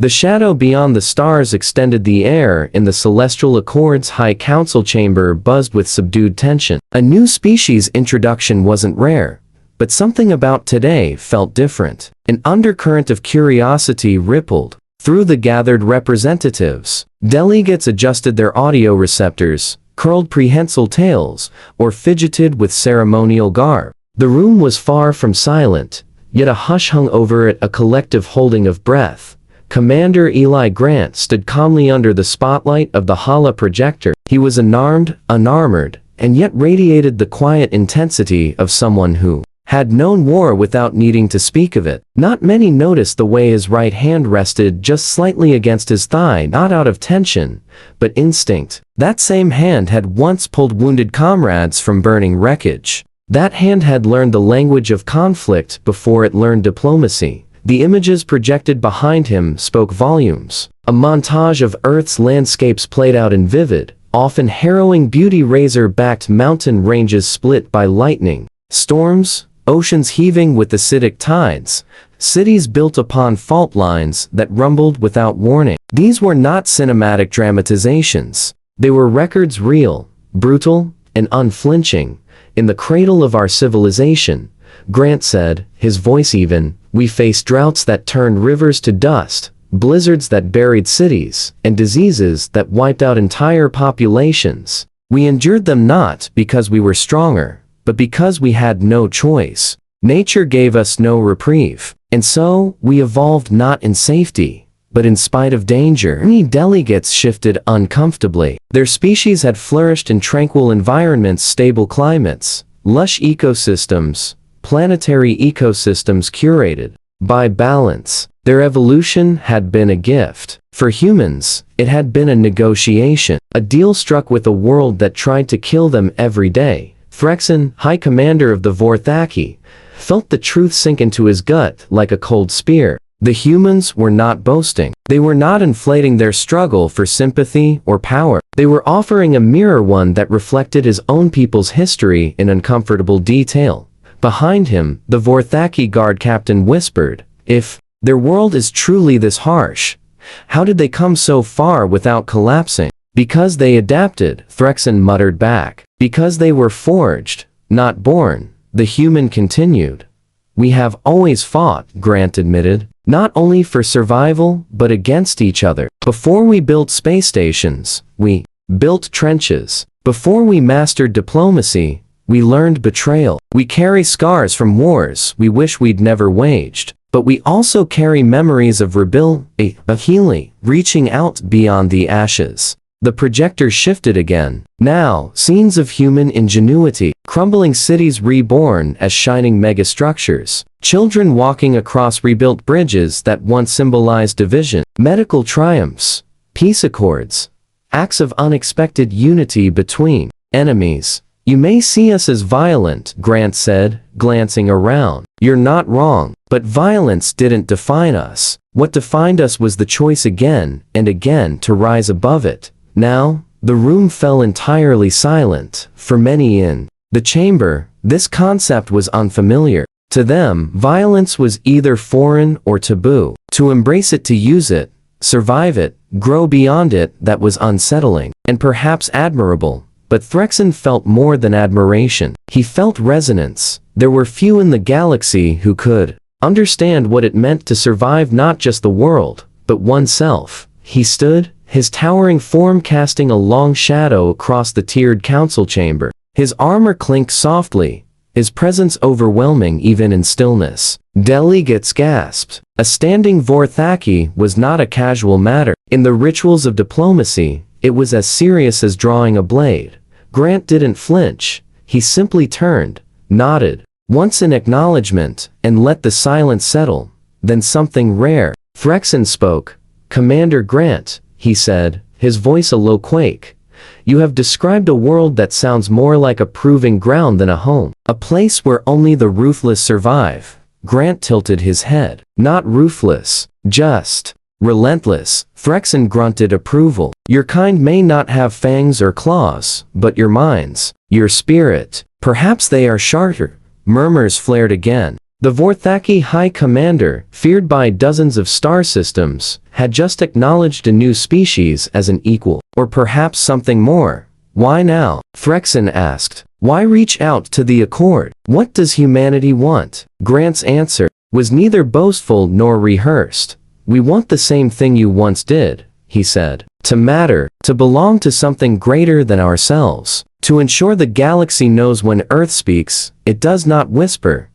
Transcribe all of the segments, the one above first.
The shadow beyond the stars extended the air in the Celestial Accord's High Council chamber buzzed with subdued tension. A new species introduction wasn't rare, but something about today felt different. An undercurrent of curiosity rippled through the gathered representatives. Delegates adjusted their audio receptors, curled prehensile tails, or fidgeted with ceremonial garb. The room was far from silent, yet a hush hung over it, a collective holding of breath. Commander Eli Grant stood calmly under the spotlight of the Hala projector. He was unarmed, unarmored, and yet radiated the quiet intensity of someone who had known war without needing to speak of it. Not many noticed the way his right hand rested just slightly against his thigh, not out of tension, but instinct. That same hand had once pulled wounded comrades from burning wreckage. That hand had learned the language of conflict before it learned diplomacy. The images projected behind him spoke volumes. A montage of Earth's landscapes played out in vivid, often harrowing beauty, razor-backed mountain ranges split by lightning, storms, oceans heaving with acidic tides, cities built upon fault lines that rumbled without warning. These were not cinematic dramatizations. They were records, real, brutal, and unflinching. In the cradle of our civilization, Grant said, his voice even, we faced droughts that turned rivers to dust, blizzards that buried cities, and diseases that wiped out entire populations. We endured them not because we were stronger, but because we had no choice. Nature gave us no reprieve. And so, we evolved not in safety, but in spite of danger. Many delegates shifted uncomfortably. Their species had flourished in tranquil environments, stable climates, lush ecosystems, planetary ecosystems curated by balance. Their evolution had been a gift. For humans, it had been a negotiation, a deal struck with a world that tried to kill them every day. Threxen, High Commander of the Vorthaki, felt the truth sink into his gut like a cold spear. The humans were not boasting. They were not inflating their struggle for sympathy or power. They were offering a mirror, one that reflected his own people's history in uncomfortable detail. Behind him, the Vorthaki guard captain whispered, if their world is truly this harsh, how did they come so far without collapsing? Because they adapted, Threxen muttered back. Because they were forged, not born, the human continued. We have always fought, Grant admitted, not only for survival, but against each other. Before we built space stations, we built trenches. Before we mastered diplomacy, we learned betrayal. We carry scars from wars we wish we'd never waged, but we also carry memories of of healing, reaching out beyond the ashes. The projector shifted again. Now, scenes of human ingenuity, crumbling cities reborn as shining megastructures, children walking across rebuilt bridges that once symbolized division, medical triumphs, peace accords, acts of unexpected unity between enemies. You may see us as violent, Grant said, glancing around. You're not wrong, but violence didn't define us. What defined us was the choice again and again to rise above it. Now, the room fell entirely silent. For many in the chamber, this concept was unfamiliar. To them, violence was either foreign or taboo. To embrace it, to use it, survive it, grow beyond it, that was unsettling, and perhaps admirable. But Threxen felt more than admiration. He felt resonance. There were few in the galaxy who could understand what it meant to survive not just the world, but oneself. He stood, his towering form casting a long shadow across the tiered council chamber. His armor clinked softly, his presence overwhelming even in stillness. Delegates gasped. A standing Vorthaki was not a casual matter. In the rituals of diplomacy, it was as serious as drawing a blade. Grant didn't flinch. He simply turned, nodded, once in acknowledgement, and let the silence settle. Then something rare. Threxen spoke. Commander Grant, he said, his voice a low quake. You have described a world that sounds more like a proving ground than a home. A place where only the ruthless survive. Grant tilted his head. Not ruthless, just relentless. Threxen grunted approval. Your kind may not have fangs or claws, but your minds, your spirit, perhaps they are sharper. Murmurs flared again. The Vorthaki High Commander, feared by dozens of star systems, had just acknowledged a new species as an equal, or perhaps something more. Why now? Threxen asked. Why reach out to the Accord? What does humanity want? Grant's answer was neither boastful nor rehearsed. We want the same thing you once did, he said. To matter, to belong to something greater than ourselves. To ensure the galaxy knows when Earth speaks, it does not whisper.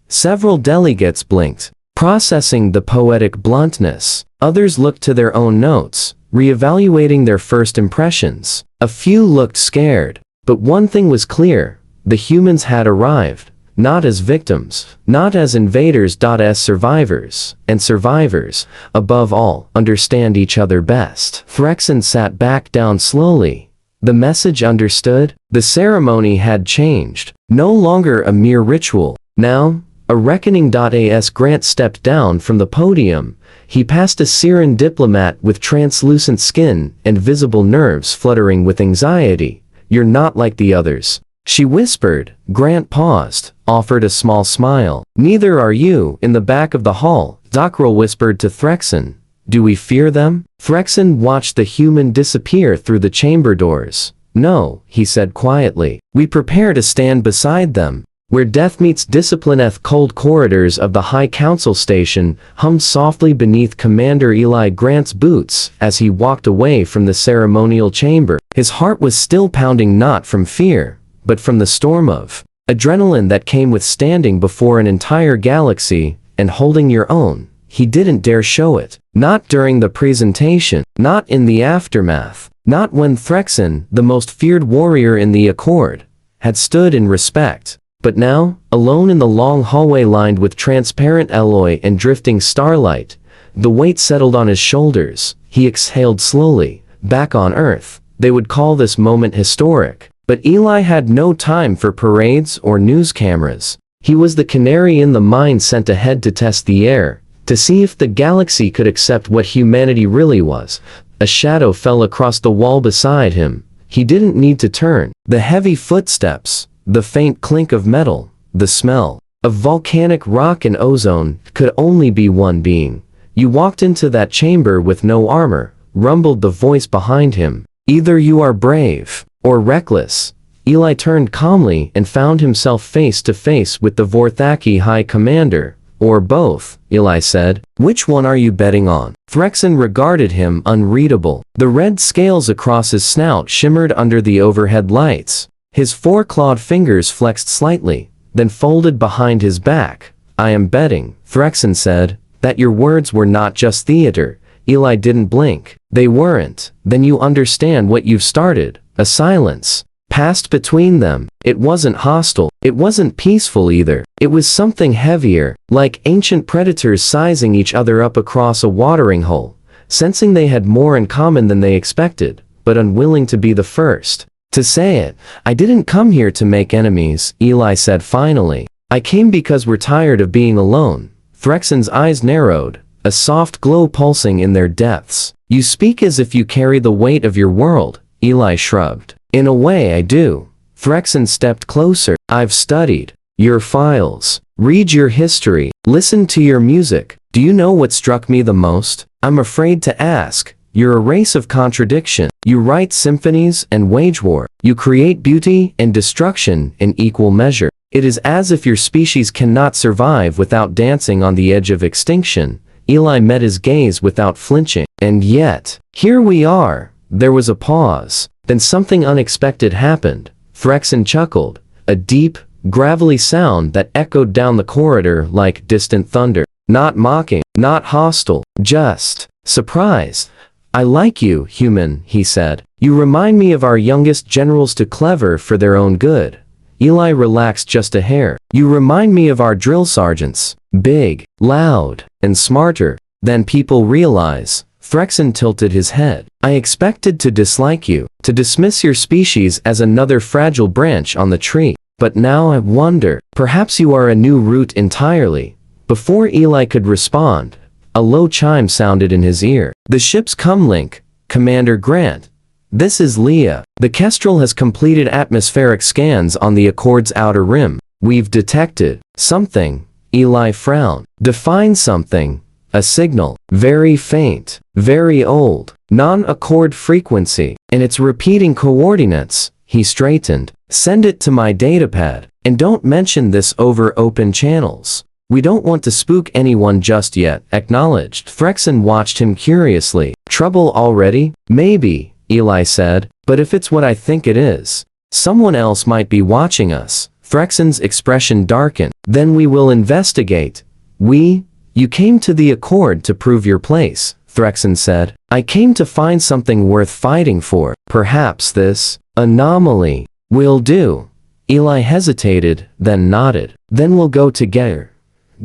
Several delegates blinked, processing the poetic bluntness. Others looked to their own notes, reevaluating their first impressions. A few looked scared, but one thing was clear: the humans had arrived, not as victims, not as invaders, as survivors, and survivors, above all, understand each other best. Threxen sat back down slowly. The message understood. The ceremony had changed, no longer a mere ritual. Now, a reckoning. As Grant stepped down from the podium, he passed a Siren diplomat with translucent skin and visible nerves fluttering with anxiety. You're not like the others, she whispered. Grant paused, offered a small smile. Neither are you. In the back of the hall, Dockrell whispered to Threxen. Do we fear them? Threxen watched the human disappear through the chamber doors. No, he said quietly. We prepare to stand beside them. Where death meets discipline. Cold corridors of the High Council station hummed softly beneath Commander Eli Grant's boots as he walked away from the ceremonial chamber. His heart was still pounding, not from fear, but from the storm of adrenaline that came with standing before an entire galaxy and holding your own. He didn't dare show it. Not during the presentation, not in the aftermath, not when Threxen, the most feared warrior in the Accord, had stood in respect. But now, alone in the long hallway lined with transparent alloy and drifting starlight, the weight settled on his shoulders. He exhaled slowly. Back on Earth, they would call this moment historic. But Eli had no time for parades or news cameras. He was the canary in the mine sent ahead to test the air, to see if the galaxy could accept what humanity really was. A shadow fell across the wall beside him. He didn't need to turn. The heavy footsteps, the faint clink of metal, the smell of volcanic rock and ozone could only be one being. You walked into that chamber with no armor, rumbled the voice behind him. Either you are brave, or reckless. Eli turned calmly and found himself face to face with the Vorthaki High Commander. Or both, Eli said. Which one are you betting on? Threxen regarded him, unreadable. The red scales across his snout shimmered under the overhead lights. His four-clawed fingers flexed slightly, then folded behind his back. I am betting, Threxen said, that your words were not just theater. Eli didn't blink. They weren't. Then you understand what you've started. A silence passed between them. It wasn't hostile. It wasn't peaceful either. It was something heavier, like ancient predators sizing each other up across a watering hole, sensing they had more in common than they expected, but unwilling to be the first to say it. I didn't come here to make enemies, Eli said finally. I came because we're tired of being alone. Threxen's eyes narrowed, a soft glow pulsing in their depths. You speak as if you carry the weight of your world, Eli shrugged. In a way I do. Threxen stepped closer. I've studied your files, read your history, listen to your music. Do you know what struck me the most? I'm afraid to ask. You're a race of contradiction. You write symphonies and wage war. You create beauty and destruction in equal measure. It is as if your species cannot survive without dancing on the edge of extinction. Eli met his gaze without flinching. And yet, here we are. There was a pause. Then something unexpected happened. Threxen chuckled, a deep, gravelly sound that echoed down the corridor like distant thunder. Not mocking, not hostile, just surprise. I like you, human, he said. You remind me of our youngest generals, too clever for their own good. Eli relaxed just a hair. You remind me of our drill sergeants. Big, loud, and smarter than people realize. Threxen tilted his head. I expected to dislike you, to dismiss your species as another fragile branch on the tree. But now I wonder, perhaps you are a new root entirely. Before Eli could respond, a low chime sounded in his ear. The ship's comlink, Commander Grant. This is Leah. The Kestrel has completed atmospheric scans on the Accord's outer rim. We've detected something Eli frowned. Define something. A signal. Very faint. Very old. Non-accord frequency. And its repeating coordinates. He straightened. Send it to my datapad. And don't mention this over open channels. We don't want to spook anyone just yet, acknowledged. Threxen watched him curiously. Trouble already? Maybe, Eli said, but if it's what I think it is, someone else might be watching us. Threxen's expression darkened. Then we will investigate. You came to the Accord to prove your place, Threxen said. I came to find something worth fighting for. Perhaps this anomaly will do. Eli hesitated, then nodded. Then we'll go together.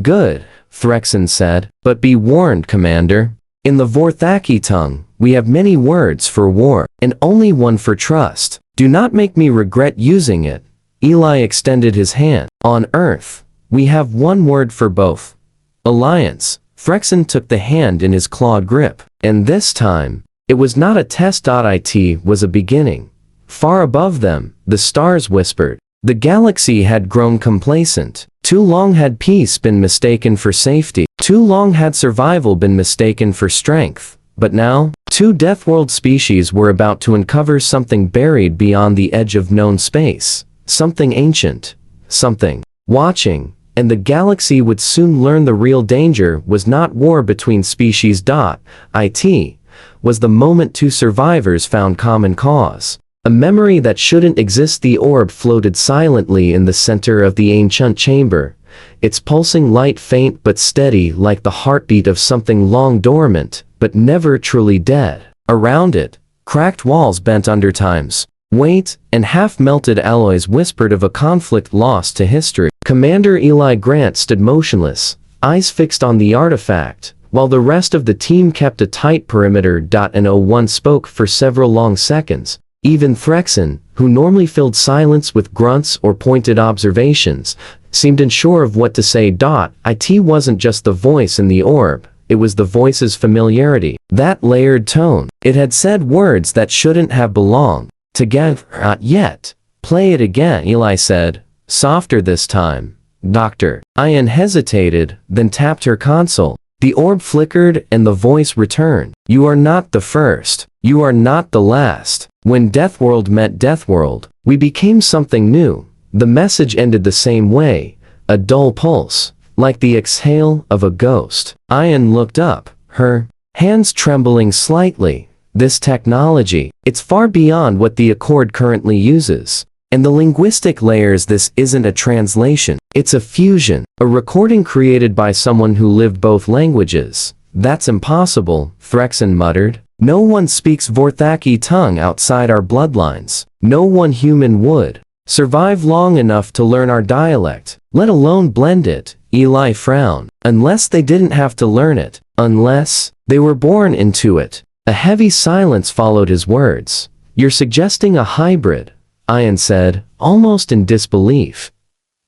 Good, Threxen said, but be warned, Commander. In the Vorthaki tongue, we have many words for war, and only one for trust. Do not make me regret using it. Eli extended his hand. On Earth, we have one word for both. Alliance. Threxen took the hand in his clawed grip, and this time, it was not a test. It was a beginning. Far above them, the stars whispered. The galaxy had grown complacent. Too long had peace been mistaken for safety. Too long had survival been mistaken for strength. But now, two Deathworld species were about to uncover something buried beyond the edge of known space. Something ancient. Something watching. And the galaxy would soon learn the real danger was not war between species. It was the moment two survivors found common cause. A memory that shouldn't exist. The orb floated silently in the center of the ancient chamber, its pulsing light faint but steady like the heartbeat of something long dormant, but never truly dead. Around it, cracked walls bent under time's weight, and half-melted alloys whispered of a conflict lost to history. Commander Eli Grant stood motionless, eyes fixed on the artifact, while the rest of the team kept a tight perimeter. And no one spoke for several long seconds. Even Threxen, who normally filled silence with grunts or pointed observations, seemed unsure of what to say. It wasn't just the voice in the orb, it was the voice's familiarity. That layered tone. It had said words that shouldn't have belonged together. Not yet. Play it again, Eli said, softer this time. Doctor. Ian hesitated, then tapped her console. The orb flickered and the voice returned. You are not the first. You are not the last. When Deathworld met Deathworld, we became something new. The message ended the same way, a dull pulse, like the exhale of a ghost. Ian looked up, her hands trembling slightly. This technology, it's far beyond what the Accord currently uses. And the linguistic layers, this isn't a translation. It's a fusion, a recording created by someone who lived both languages. That's impossible, Threxen muttered. No one speaks Vorthaki tongue outside our bloodlines. No one human would survive long enough to learn our dialect, let alone blend it. Eli frowned. Unless they didn't have to learn it. Unless they were born into it. A heavy silence followed his words. You're suggesting a hybrid, Ian said, almost in disbelief.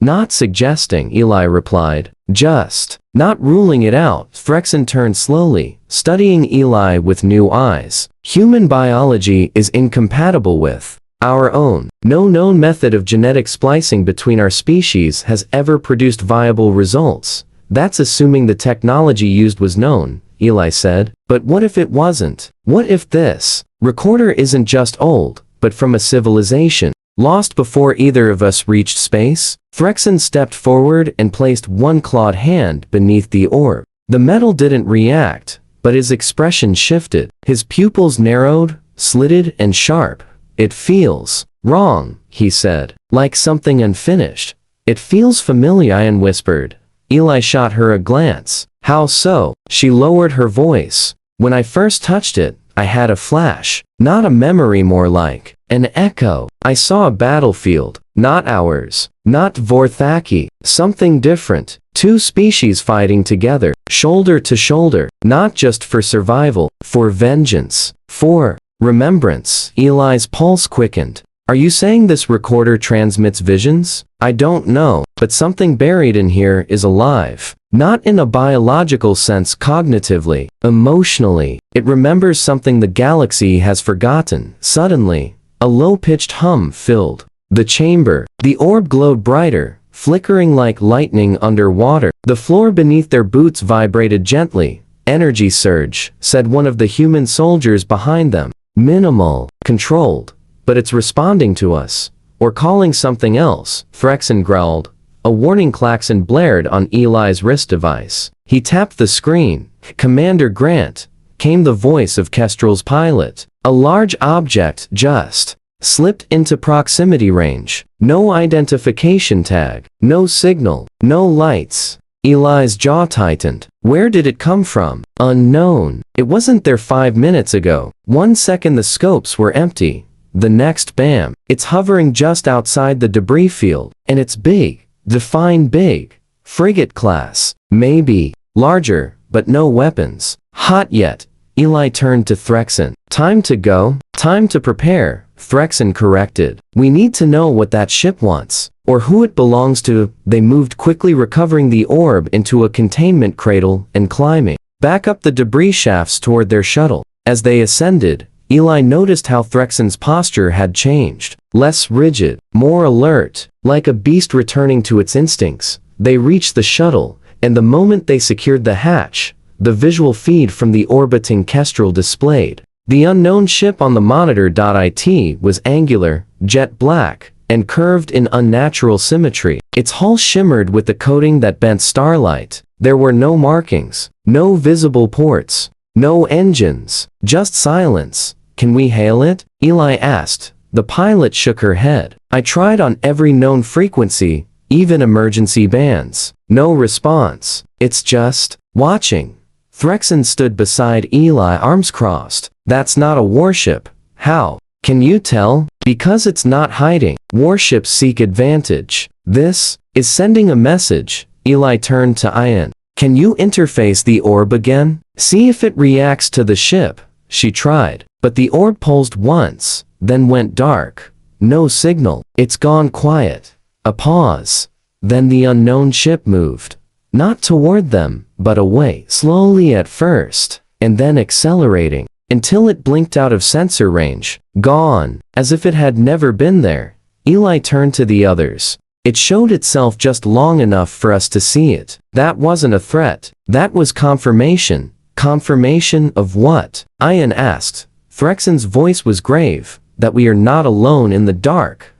Not suggesting, Eli replied. Just not ruling it out. Threxen turned slowly, studying Eli with new eyes. Human biology is incompatible with our own. No known method of genetic splicing between our species has ever produced viable results. That's assuming the technology used was known, Eli said. But what if it wasn't? What if this recorder isn't just old, but from a civilization lost before either of us reached space? Threxen stepped forward and placed one clawed hand beneath the orb. The metal didn't react, but his expression shifted. His pupils narrowed, slitted and sharp. It feels wrong, he said, like something unfinished. It feels familiar, Ian whispered. Eli shot her a glance. How so? She lowered her voice. When I first touched it, I had a flash. Not a memory, more like an echo. I saw a battlefield. Not ours. Not Vorthaki. Something different. Two species fighting together, shoulder to shoulder. Not just for survival, for vengeance, for remembrance. Eli's pulse quickened. Are you saying this recorder transmits visions? I don't know, but something buried in here is alive. Not in a biological sense, cognitively, emotionally. It remembers something the galaxy has forgotten. Suddenly, a low-pitched hum filled the chamber. The orb glowed brighter, flickering like lightning underwater. The floor beneath their boots vibrated gently. Energy surge, said one of the human soldiers behind them. Minimal, controlled, but it's responding to us. Or calling something else, Threxen growled. A warning klaxon blared on Eli's wrist device. He tapped the screen. Commander Grant, came the voice of Kestrel's pilot. A large object just slipped into proximity range. No identification tag, no signal, no lights. Eli's jaw tightened. Where did it come from? Unknown. It wasn't there 5 minutes ago. 1 second the scopes were empty. The next bam. It's hovering just outside the debris field. And it's big. Define big. Frigate class. Maybe. Larger, but no weapons. Hot yet. Eli turned to Threxen. Time to go. Time to prepare. Threxen corrected. We need to know what that ship wants. Or who it belongs to. They moved quickly, recovering the orb into a containment cradle and climbing back up the debris shafts toward their shuttle. As they ascended, Eli noticed how Threxen's posture had changed. Less rigid, more alert, like a beast returning to its instincts. They reached the shuttle, and the moment they secured the hatch, the visual feed from the orbiting Kestrel displayed. The unknown ship on the monitor.it was angular, jet black, and curved in unnatural symmetry. Its hull shimmered with the coating that bent starlight. There were no markings, no visible ports, no engines, just silence. Can we hail it? Eli asked. The pilot shook her head. I tried on every known frequency, even emergency bands. No response. It's just watching. Threxen stood beside Eli, arms crossed. That's not a warship. How? Can you tell? Because it's not hiding. Warships seek advantage. This is sending a message. Eli turned to Ian. Can you interface the orb again? See if it reacts to the ship. She tried, but the orb pulsed once, then went dark. No signal. It's gone quiet. A pause. Then the unknown ship moved. Not toward them, but away. Slowly at first, and then accelerating, until it blinked out of sensor range. Gone, as if it had never been there. Eli turned to the others. It showed itself just long enough for us to see it. That wasn't a threat. That was confirmation. Confirmation of what? Ian asked. Threxen's voice was grave. That we are not alone in the dark.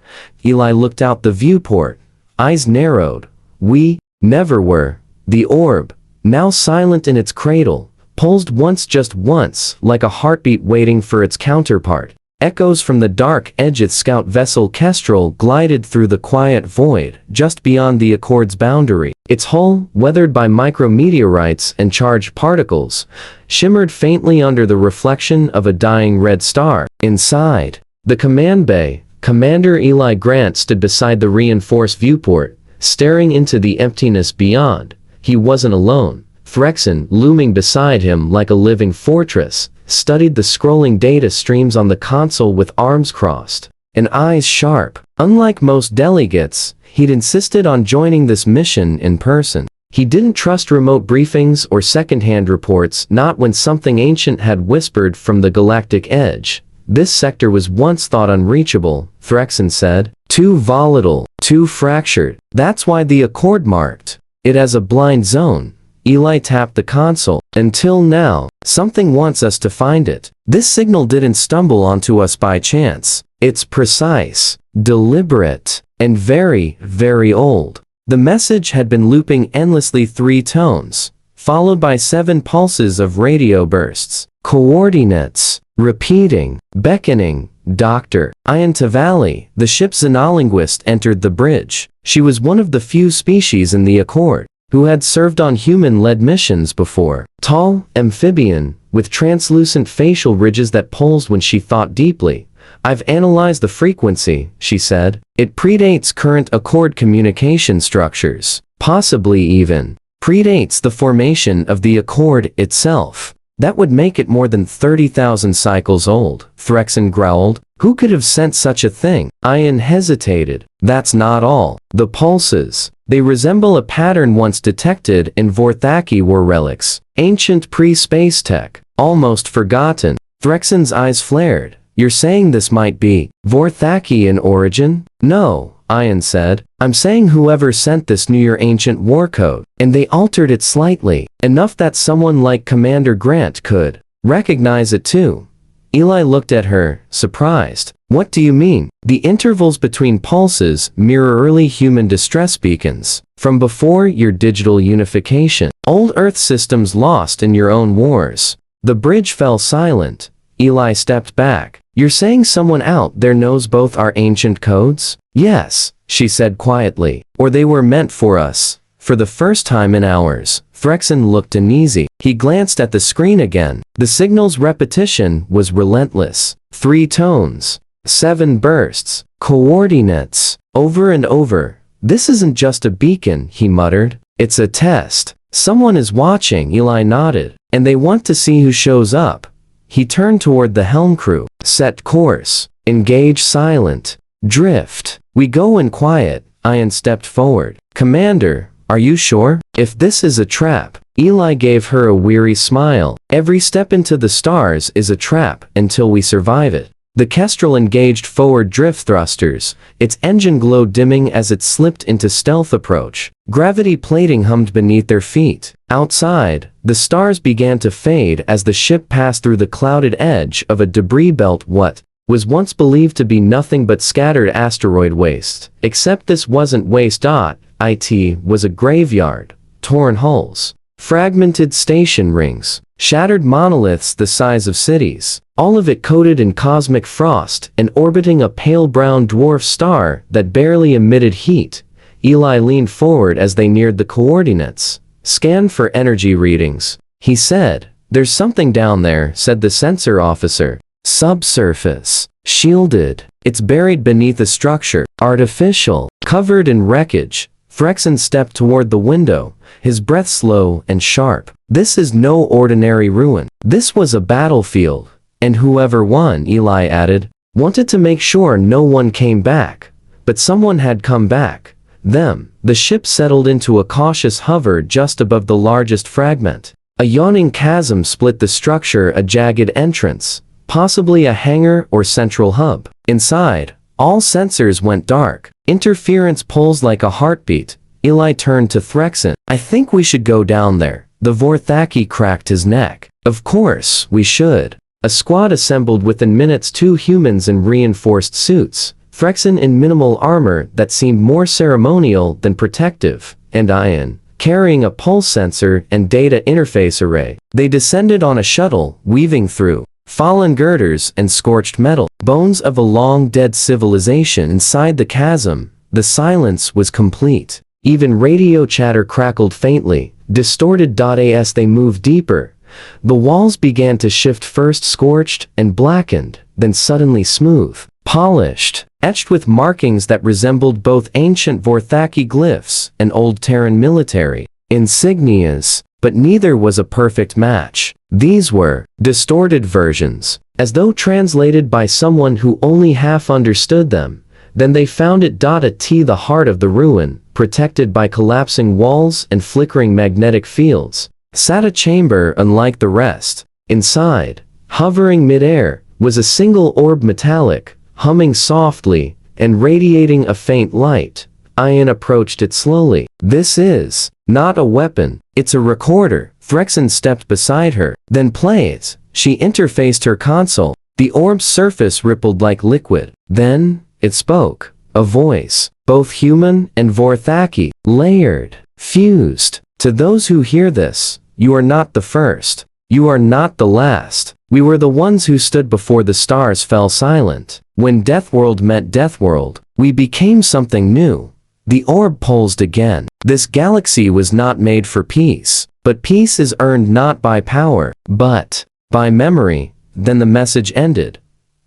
Eli looked out the viewport. Eyes narrowed. We never were. The orb, now silent in its cradle, pulsed once, just once, like a heartbeat waiting for its counterpart. Echoes from the dark edged scout vessel Kestrel glided through the quiet void, just beyond the Accord's boundary. Its hull, weathered by micrometeorites and charged particles, shimmered faintly under the reflection of a dying red star. Inside the command bay, Commander Eli Grant stood beside the reinforced viewport, staring into the emptiness beyond. He wasn't alone. Threxen, looming beside him like a living fortress, studied the scrolling data streams on the console with arms crossed and eyes sharp. Unlike most delegates, he'd insisted on joining this mission in person. He didn't trust remote briefings or second-hand reports, not when something ancient had whispered from the galactic edge. This sector was once thought unreachable, Threxen said. Too volatile, too fractured. That's why the Accord marked it as a blind zone. Eli tapped the console. Until now, something wants us to find it. This signal didn't stumble onto us by chance. It's precise, deliberate, and very, very old. The message had been looping endlessly, 3 tones, followed by 7 pulses of radio bursts. Coordinates, repeating, beckoning. Dr. Ian Tavalli, the ship's xenolinguist, entered the bridge. She was one of the few species in the Accord who had served on human-led missions before. Tall, amphibian, with translucent facial ridges that pulsed when she thought deeply. I've analyzed the frequency, she said. It predates current Accord communication structures. Possibly even predates the formation of the Accord itself. That would make it more than 30,000 cycles old, Threxen growled. Who could have sent such a thing? Ian hesitated. That's not all. The pulses. They resemble a pattern once detected in Vorthaki war relics. Ancient pre-space tech. Almost forgotten. Threxen's eyes flared. You're saying this might be Vorthaki in origin? No, Ian said. I'm saying whoever sent this knew your ancient war code, and they altered it slightly, enough that someone like Commander Grant could recognize it too. Eli looked at her, surprised. What do you mean? The intervals between pulses mirror early human distress beacons, from before your digital unification. Old Earth systems lost in your own wars. The bridge fell silent. Eli stepped back. You're saying someone out there knows both our ancient codes? Yes, she said quietly. Or they were meant for us. For the first time in hours, Threxen looked uneasy. He glanced at the screen again. The signal's repetition was relentless. 3 tones. 7 bursts. Coordinates. Over and over. This isn't just a beacon, he muttered. It's a test. Someone is watching, Eli nodded. And they want to see who shows up. He turned toward the helm crew. Set course. Engage silent. Drift. We go in quiet. Ian stepped forward. Commander, are you sure? If this is a trap. Eli gave her a weary smile. Every step into the stars is a trap until we survive it. The Kestrel engaged forward drift thrusters, its engine glow dimming as it slipped into stealth approach. Gravity plating hummed beneath their feet. Outside, the stars began to fade as the ship passed through the clouded edge of a debris belt. What was once believed to be nothing but scattered asteroid waste. Except this wasn't waste. It was a graveyard. Torn hulls. Fragmented station rings. Shattered monoliths the size of cities. All of it coated in cosmic frost and orbiting a pale brown dwarf star that barely emitted heat. Eli leaned forward as they neared the coordinates. Scan for energy readings, he said. There's something down there, said the sensor officer. Subsurface. Shielded. It's buried beneath a structure. Artificial. Covered in wreckage. Threxen stepped toward the window, his breath slow and sharp. This is no ordinary ruin. This was a battlefield. And whoever won, Eli added, wanted to make sure no one came back. But someone had come back. Them. The ship settled into a cautious hover just above the largest fragment. A yawning chasm split the structure, a jagged entrance, possibly a hangar or central hub. Inside, all sensors went dark. Interference pulls like a heartbeat. Eli turned to Threxen. I think we should go down there. The Vorthaki cracked his neck. Of course, we should. A squad assembled within minutes, 2 humans in reinforced suits, Threxen in minimal armor that seemed more ceremonial than protective, and Ian, carrying a pulse sensor and data interface array. They descended on a shuttle, weaving through fallen girders and scorched metal, bones of a long-dead civilization inside the chasm. The silence was complete. Even radio chatter crackled faintly, distorted. As they moved deeper, the walls began to shift, first scorched and blackened, then suddenly smooth, polished, etched with markings that resembled both ancient Vorthaki glyphs and old Terran military insignias, but neither was a perfect match. These were distorted versions, as though translated by someone who only half understood them. Then they found it. The heart of the ruin, protected by collapsing walls and flickering magnetic fields, sat a chamber unlike the rest. Inside, hovering midair, was a single orb, metallic, humming softly, and radiating a faint light. Ian approached it slowly. This is not a weapon, it's a recorder. Threxen stepped beside her. Then play it. She interfaced her console. The orb's surface rippled like liquid. Then, it spoke. A voice, both human and Vorthaki, layered, fused. To those who hear this, you are not the first. You are not the last. We were the ones who stood before the stars fell silent. When Deathworld met Deathworld, we became something new. The orb pulsed again. This galaxy was not made for peace, but peace is earned not by power, but by memory. Then the message ended.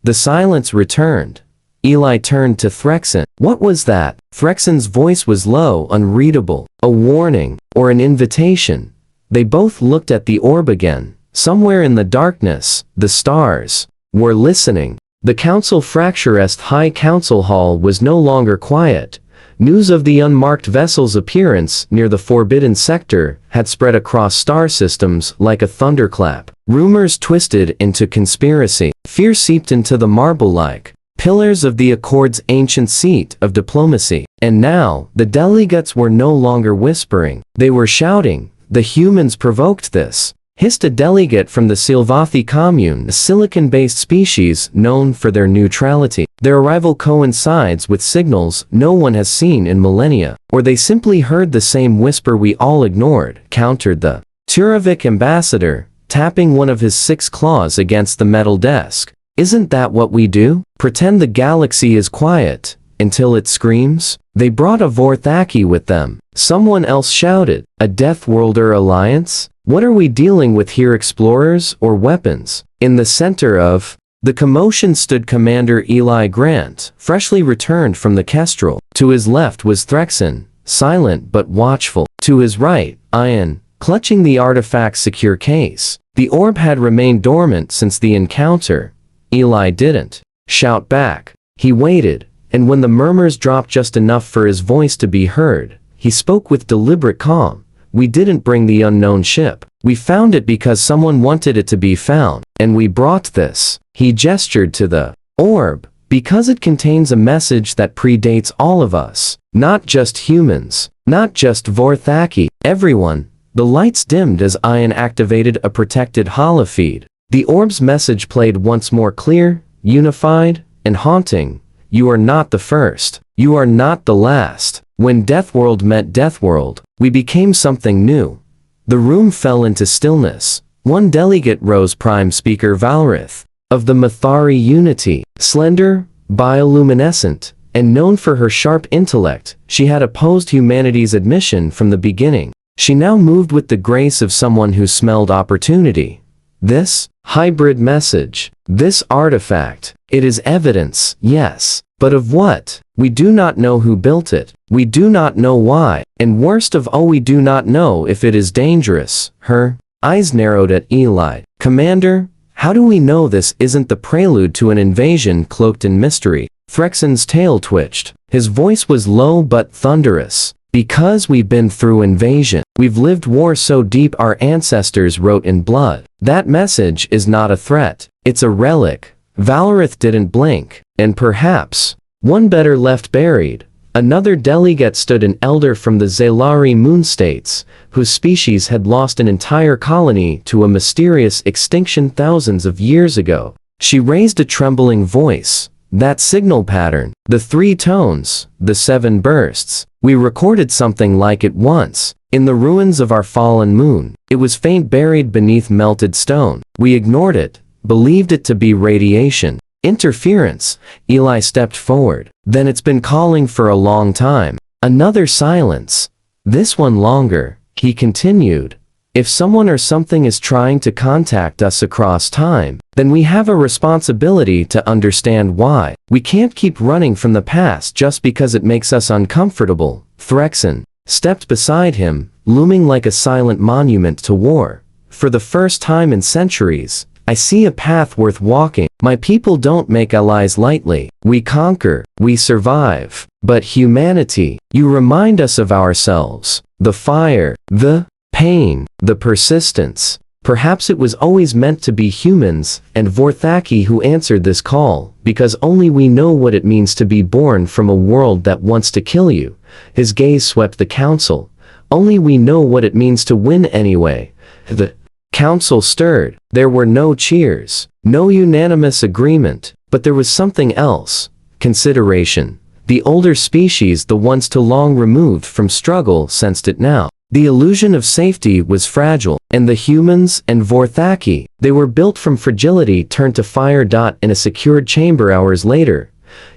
The silence returned. Eli turned to Threxen. What was that? Threxen's voice was low, unreadable. A warning, or an invitation. They both looked at the orb again. Somewhere in the darkness, the stars were listening. The Council Fracturest High Council Hall was no longer quiet. News of the unmarked vessel's appearance near the Forbidden Sector had spread across star systems like a thunderclap. Rumors twisted into conspiracy. Fear seeped into the marble-like pillars of the Accord's ancient seat of diplomacy. And now, the delegates were no longer whispering. They were shouting. The humans provoked this, hissed a delegate from the Silvathi commune, a silicon-based species known for their neutrality. Their arrival coincides with signals no one has seen in millennia. Or they simply heard the same whisper we all ignored, countered the Turavik ambassador, tapping one of his 6 claws against the metal desk. Isn't that what we do? Pretend the galaxy is quiet, until it screams? They brought a Vorthaki with them. Someone else shouted, a Deathworlder alliance? What are we dealing with here, explorers or weapons? In the center of the commotion stood Commander Eli Grant, freshly returned from the Kestrel. To his left was Threxen, silent but watchful. To his right, Ian, clutching the artifact's secure case. The orb had remained dormant since the encounter. Eli didn't shout back. He waited, and when the murmurs dropped just enough for his voice to be heard, he spoke with deliberate calm. We didn't bring the unknown ship. We found it because someone wanted it to be found, and we brought this. He gestured to the orb, because it contains a message that predates all of us. Not just humans, not just Vorthaki, everyone. The lights dimmed as Ian activated a protected holofeed. The orb's message played once more, clear, unified, and haunting. You are not the first. You are not the last. When Deathworld met Deathworld, we became something new. The room fell into stillness. One delegate rose, Prime Speaker Valrith, of the Mathari Unity. Slender, bioluminescent, and known for her sharp intellect, she had opposed humanity's admission from the beginning. She now moved with the grace of someone who smelled opportunity. This hybrid message, this artifact, it is evidence, yes. But of what? We do not know who built it. We do not know why. And worst of all, we do not know if it is dangerous. Her eyes narrowed at Eli. Commander, how do we know this isn't the prelude to an invasion cloaked in mystery? Threxen's tail twitched. His voice was low but thunderous. Because we've been through invasion. We've lived war so deep our ancestors wrote in blood. That message is not a threat. It's a relic. Valrith didn't blink. And perhaps, one better left buried. Another delegate stood, an elder from the Zelari moon states, whose species had lost an entire colony to a mysterious extinction thousands of years ago. She raised a trembling voice. That signal pattern, the 3 tones, the 7 bursts. We recorded something like it once, in the ruins of our fallen moon. It was faint, buried beneath melted stone. We ignored it, believed it to be radiation. Interference. Eli stepped forward. Then it's been calling for a long time. Another silence. This one longer. He continued. If someone or something is trying to contact us across time, then we have a responsibility to understand why. We can't keep running from the past just because it makes us uncomfortable. Threxen stepped beside him, looming like a silent monument to war. For the first time in centuries, I see a path worth walking. My people don't make allies lightly. We conquer, we survive. But humanity, you remind us of ourselves. The fire, the pain, the persistence. Perhaps it was always meant to be humans and Vorthaki who answered this call, because only we know what it means to be born from a world that wants to kill you. His gaze swept the council. Only we know what it means to win anyway. The council stirred. There were no cheers, no unanimous agreement, but there was something else. Consideration. The older species, the ones too long removed from struggle, sensed it now. The illusion of safety was fragile, and the humans and Vorthaki, they were built from fragility, turned to fire. In a secured chamber hours later,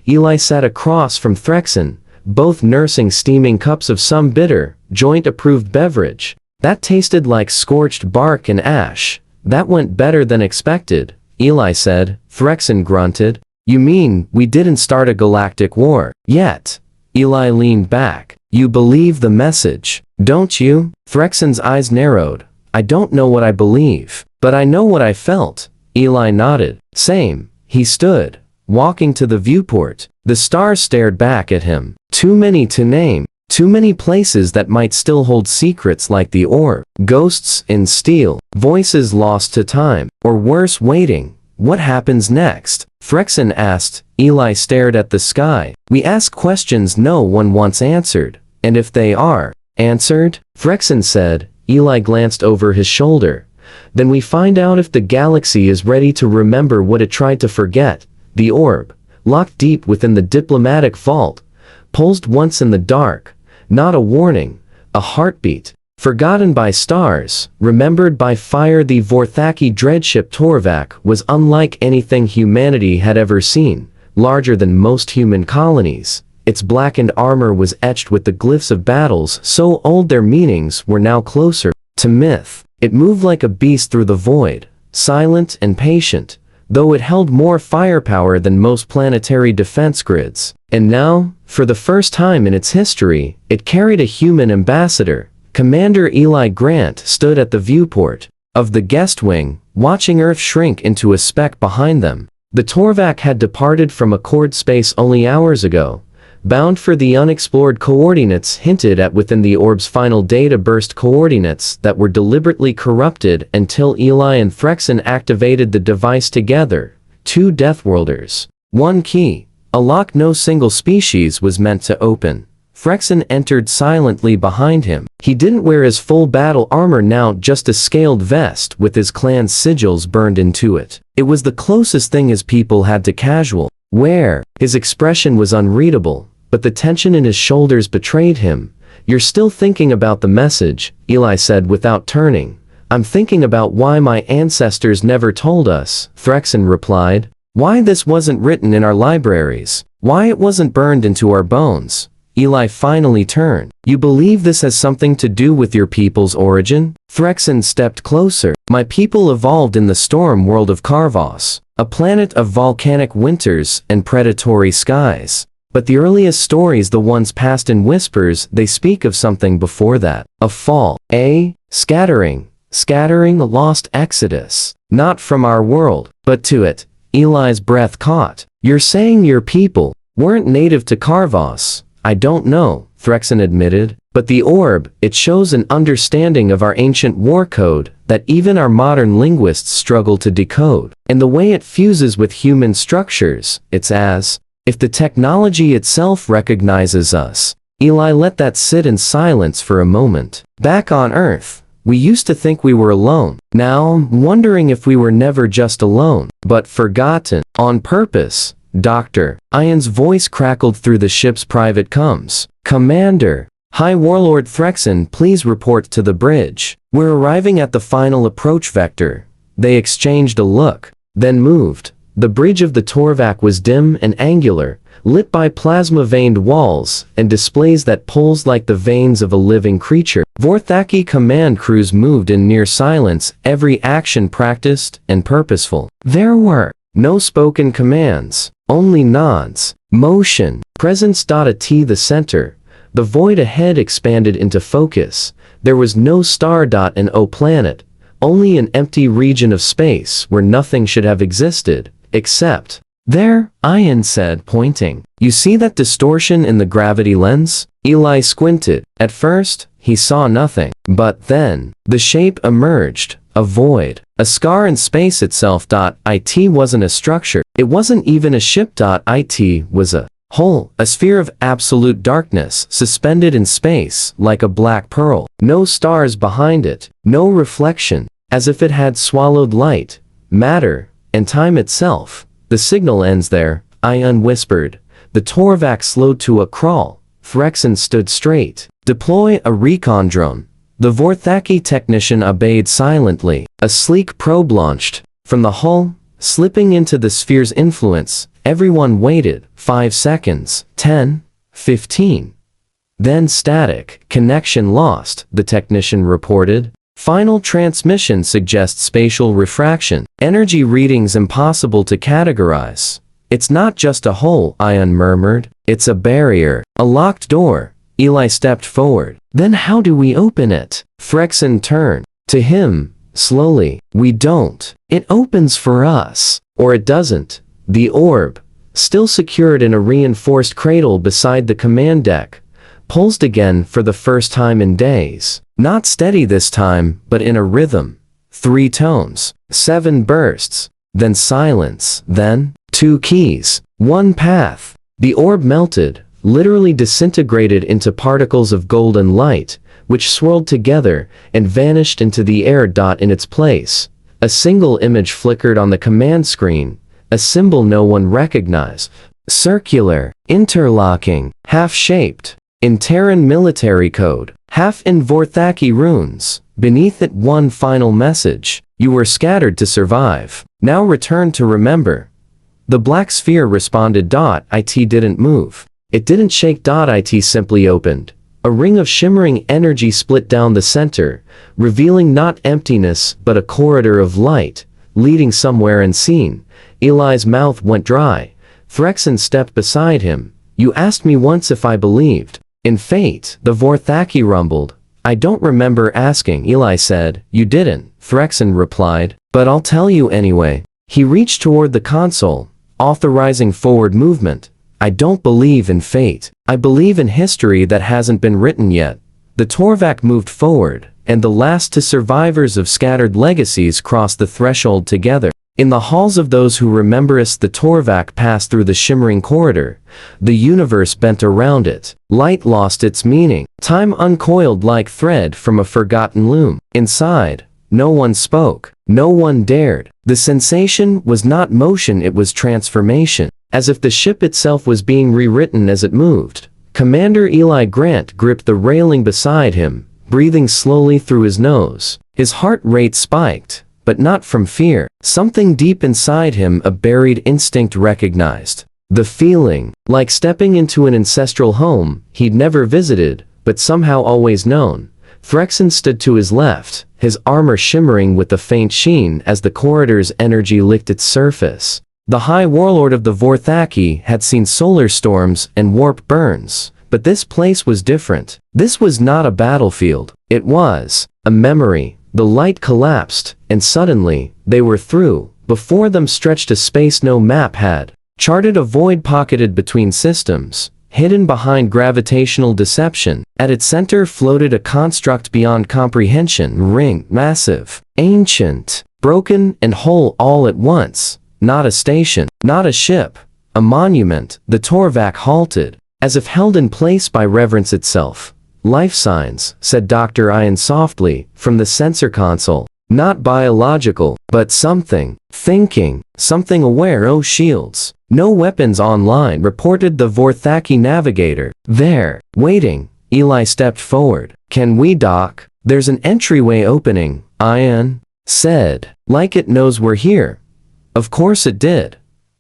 Eli sat across from Threxen, both nursing steaming cups of some bitter, joint-approved beverage. That tasted like scorched bark and ash. That went better than expected, Eli said. Threxen grunted. You mean, we didn't start a galactic war yet? Eli leaned back. You believe the message, don't you? Threxen's eyes narrowed. I don't know what I believe, but I know what I felt. Eli nodded. Same. He stood, walking to the viewport. The stars stared back at him. Too many to name. Too many places that might still hold secrets like the orb. Ghosts in steel. Voices lost to time. Or worse, waiting. What happens next? Phrexin asked. Eli stared at the sky. We ask questions no one wants answered. And if they are answered, Phrexin said. Eli glanced over his shoulder. Then we find out if the galaxy is ready to remember what it tried to forget. The orb, locked deep within the diplomatic vault, pulsed once in the dark. Not a warning, a heartbeat. Forgotten by stars, remembered by fire. The Vorthaki dreadship Torvak was unlike anything humanity had ever seen, larger than most human colonies. Its blackened armor was etched with the glyphs of battles so old their meanings were now closer to myth. It moved like a beast through the void, silent and patient, though it held more firepower than most planetary defense grids. And now, for the first time in its history, it carried a human ambassador. Commander Eli Grant stood at the viewport of the guest wing, watching Earth shrink into a speck behind them. The Torvak had departed from Accord space only hours ago, bound for the unexplored coordinates hinted at within the orb's final data burst, coordinates that were deliberately corrupted until Eli and Phrexin activated the device together. 2 Deathworlders. 1 key. A lock no single species was meant to open. Phrexin entered silently behind him. He didn't wear his full battle armor now, just a scaled vest with his clan's sigils burned into it. It was the closest thing his people had to casual wear. His expression was unreadable, but the tension in his shoulders betrayed him. You're still thinking about the message, Eli said without turning. I'm thinking about why my ancestors never told us, Phrexin replied. Why this wasn't written in our libraries. Why it wasn't burned into our bones. Eli finally turned. You believe this has something to do with your people's origin? Phrexin stepped closer. My people evolved in the storm world of Karvos, a planet of volcanic winters and predatory skies. But the earliest stories, the ones passed in whispers, they speak of something before that. A fall. A scattering, a lost exodus. Not from our world, but to it. Eli's breath caught. You're saying your people weren't native to Karvos? I don't know, Phrexin admitted, but the orb, it shows an understanding of our ancient war code that even our modern linguists struggle to decode. And the way it fuses with human structures, it's as if the technology itself recognizes us. Eli let that sit in silence for a moment. Back on Earth, we used to think we were alone. Now I'm wondering if we were never just alone, but forgotten. On purpose. Dr. Ian's voice crackled through the ship's private comms. Commander. High Warlord Phrexin, please report to the bridge. We're arriving at the final approach vector. They exchanged a look, then moved. The bridge of the Torvak was dim and angular, lit by plasma-veined walls and displays that pulsed like the veins of a living creature. Vorthaki command crews moved in near silence, every action practiced and purposeful. There were no spoken commands, only nods, motion, presence. At the center, the void ahead expanded into focus. There was no star. And O planet, only an empty region of space where nothing should have existed, except there, Ian said, pointing. You see that distortion in the gravity lens? Eli squinted. At first, he saw nothing, but then the shape emerged. A void. A scar in space itself. It wasn't a structure. It wasn't even a ship. It was a hole, a sphere of absolute darkness, suspended in space, like a black pearl. No stars behind it, no reflection, as if it had swallowed light, matter, and time itself. The signal ends there, Ian whispered. The Torvak slowed to a crawl. Phrexin stood straight. Deploy a recon drone. The Vorthaki technician obeyed silently. A sleek probe launched from the hull, slipping into the sphere's influence. Everyone waited. 5 seconds. 10. 15. Then static. Connection lost, the technician reported. Final transmission suggests spatial refraction. Energy readings impossible to categorize. It's not just a hole, Ian murmured. It's a barrier. A locked door. Eli stepped forward. Then how do we open it? Phrexin turned to him, slowly. We don't. It opens for us. Or it doesn't. The orb, still secured in a reinforced cradle beside the command deck, pulsed again for the first time in days. Not steady this time, but in a rhythm. 3 tones. 7 bursts. Then silence. Then 2 keys. 1 path. The orb melted, literally disintegrated into particles of golden light, which swirled together and vanished into the air. In its place, a single image flickered on the command screen, a symbol no one recognized. Circular, interlocking, half-shaped. In Terran military code, half in Vorthaki runes. Beneath it one final message: you were scattered to survive. Now return to remember. The black sphere responded. It didn't move. It didn't shake. It simply opened. A ring of shimmering energy split down the center, revealing not emptiness but a corridor of light, leading somewhere unseen. Eli's mouth went dry. Threxen stepped beside him. You asked me once if I believed in fate, the Vorthaki rumbled. I don't remember asking, Eli said. You didn't, Threxen replied, but I'll tell you anyway. He reached toward the console, authorizing forward movement. I don't believe in fate. I believe in history that hasn't been written yet. The Torvak moved forward, and the last 2 survivors of scattered legacies crossed the threshold together. In the halls of those who remember us, the Torvak passed through the shimmering corridor. The universe bent around it. Light lost its meaning. Time uncoiled like thread from a forgotten loom. Inside, no one spoke. No one dared. The sensation was not motion, it was transformation. As if the ship itself was being rewritten as it moved. Commander Eli Grant gripped the railing beside him, breathing slowly through his nose. His heart rate spiked, but not from fear. Something deep inside him, a buried instinct, recognized the feeling, like stepping into an ancestral home he'd never visited, but somehow always known. Threxen stood to his left, his armor shimmering with a faint sheen as the corridor's energy licked its surface. The High Warlord of the Vorthaki had seen solar storms and warp burns, but this place was different. This was not a battlefield. It was a memory. The light collapsed, and suddenly, they were through. Before them stretched a space no map had charted, a void pocketed between systems, hidden behind gravitational deception. At its center floated a construct beyond comprehension, ringed, massive, ancient, broken, and whole all at once. Not a station, not a ship, a monument. The Torvak halted, as if held in place by reverence itself. Life signs, said Dr. Ian softly, from the sensor console. Not biological, but something. Thinking, something aware. Oh, shields. No weapons online, reported the Vorthaki navigator. There, waiting. Eli stepped forward. Can we dock? There's an entryway opening, Ian said. Like it knows we're here. Of course it did.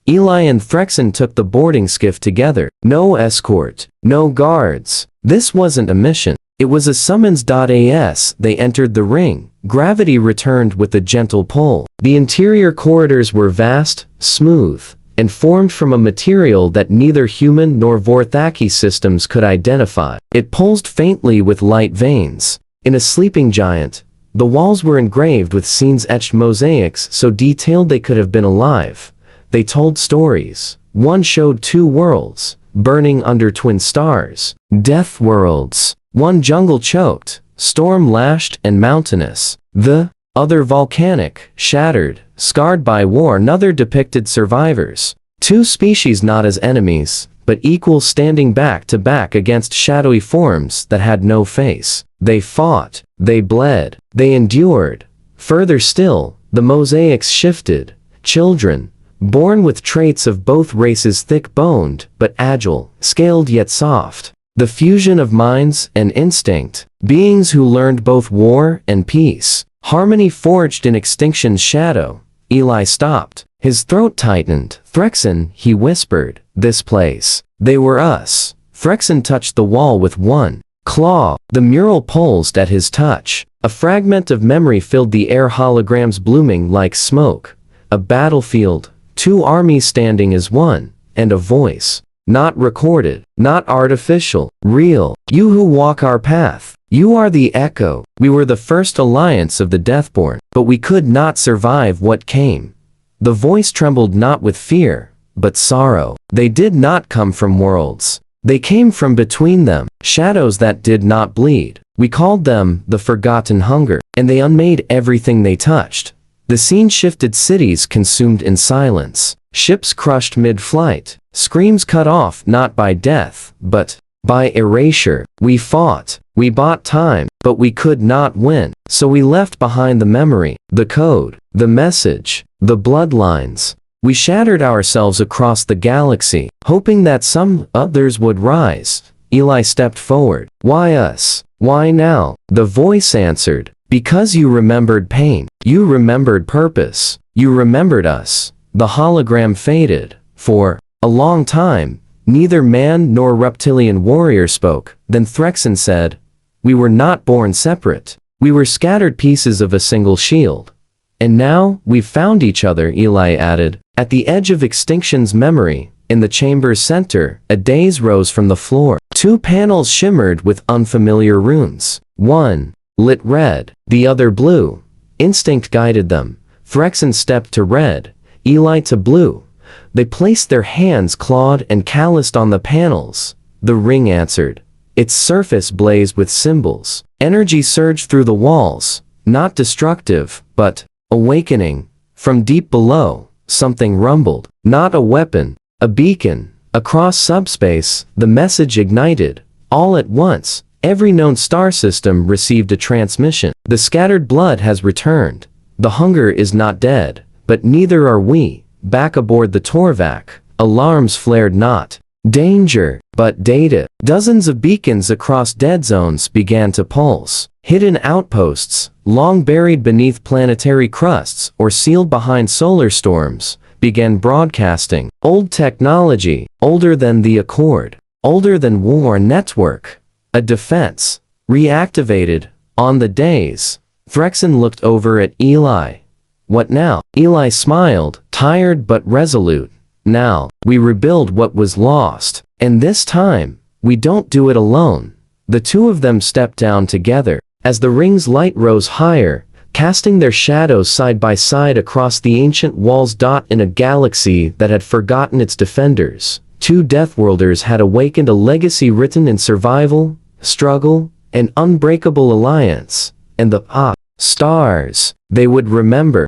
Eli and Threxen took the boarding skiff together. No escort, no guards. This wasn't a mission. It was a summons. As they entered the ring, gravity returned with a gentle pull. The interior corridors were vast, smooth, and formed from a material that neither human nor Vorthaki systems could identify. It pulsed faintly with light veins. In a sleeping giant, the walls were engraved with scenes-etched mosaics so detailed they could have been alive. They told stories. One showed 2 worlds, burning under twin stars. Deathworlds. One jungle-choked, storm-lashed and mountainous. The other volcanic, shattered, scarred by war. Another depicted survivors. 2 species not as enemies, but equal, standing back to back against shadowy forms that had no face. They fought, they bled, they endured. Further still, the mosaics shifted. Children, born with traits of both races, thick-boned but agile, scaled yet soft. The fusion of minds and instinct. Beings who learned both war and peace. Harmony forged in extinction's shadow. Eli stopped. His throat tightened. Threxen, he whispered. This place. They were us. Threxen touched the wall with one claw. The mural pulsed at his touch. A fragment of memory filled the air, holograms blooming like smoke. A battlefield, 2 armies standing as one, and a voice. Not recorded, not artificial, real. You who walk our path. You are the echo. We were the first alliance of the Deathborn, but we could not survive what came. The voice trembled not with fear, but sorrow. They did not come from worlds. They came from between them, shadows that did not bleed. We called them the Forgotten Hunger, and they unmade everything they touched. The scene shifted, cities consumed in silence. ships crushed mid-flight, screams cut off not by death, but by erasure. We fought, we bought time, but we could not win. So we left behind the memory, the code, the message, the bloodlines. We shattered ourselves across the galaxy, hoping that some others would rise. Eli stepped forward. Why us? Why now? The voice answered. Because you remembered pain. You remembered purpose. You remembered us. The hologram faded. For a long time, neither man nor reptilian warrior spoke. Then Threxen said, "We were not born separate. We were scattered pieces of a single shield. And now, we've found each other," Eli added. At the edge of extinction's memory, in the chamber's center, a daze rose from the floor. Two panels shimmered with unfamiliar runes. One lit red, the other blue. Instinct guided them. Threxen stepped to red, Eli to blue. They placed their hands clawed and calloused on the panels. The ring answered. Its surface blazed with symbols. Energy surged through the walls, not destructive, but awakening. From deep below, something rumbled. Not a weapon, a beacon. Across subspace, the message ignited. All at once, every known star system received a transmission. The scattered blood has returned. The hunger is not dead, but neither are we. Back aboard the Torvac, alarms flared not. Danger, but data. Dozens of beacons across dead zones began to pulse. Hidden outposts, long buried beneath planetary crusts or sealed behind solar storms, began broadcasting. Old technology, older than the Accord, older than war network. A defense, reactivated, on the days. Threxen looked over at Eli. What now? Eli smiled, tired but resolute. Now, we rebuild what was lost. And this time, we don't do it alone. The two of them stepped down together. As the ring's light rose higher, casting their shadows side by side across the ancient walls. In a galaxy that had forgotten its defenders, two Deathworlders had awakened a legacy written in survival, struggle, and unbreakable alliance. And the stars, they would remember.